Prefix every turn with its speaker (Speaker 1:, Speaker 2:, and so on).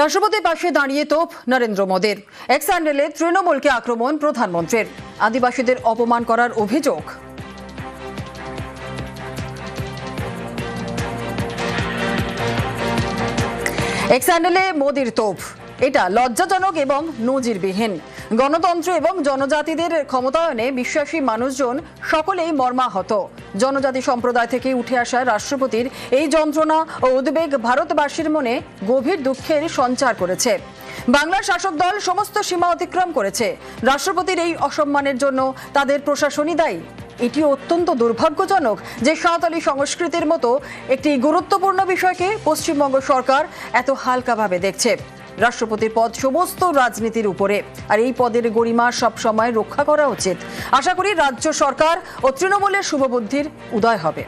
Speaker 1: রাষ্ট্রপতির পাশে দাঁড়িয়ে তোপ নরেন্দ্র মোদীর। এক্স হ্যান্ডেলে তৃণমূলকে আক্রমণ প্রধানমন্ত্রীর। আদিবাসীদের অপমান করার অভিযোগ। এক্স হ্যান্ডেলে মোদীর তোপ, এটা লজ্জাজনক এবং নজিরবিহীন। গণতন্ত্র এবং জনজাতিদের ক্ষমতায়নে বিশ্বাসী মানুষজন সকলেই মর্মাহত। জনজাতি সম্প্রদায় থেকে উঠে আসা রাষ্ট্রপতির এই যন্ত্রণা ও উদ্বেগ ভারতবাসীর মনে গভীর দুঃখের সঞ্চার করেছে। বাংলার শাসক দল সমস্ত সীমা অতিক্রম করেছে। রাষ্ট্রপতির এই অসম্মানের জন্য তাদের প্রশাসনই দায়ী। এটি অত্যন্ত দুর্ভাগ্যজনক যে সাঁওতালি সংস্কৃতির মতো একটি গুরুত্বপূর্ণ বিষয়কে পশ্চিমবঙ্গ সরকার এত হালকাভাবে দেখছে। রাষ্ট্রপতির পদ সমস্ত রাজনীতির উপরে, আর এই পদের গরিমা সবসময় রক্ষা করা উচিত। আশা করি রাজ্য সরকার ও তৃণমূলের শুভবুদ্ধির উদয় হবে।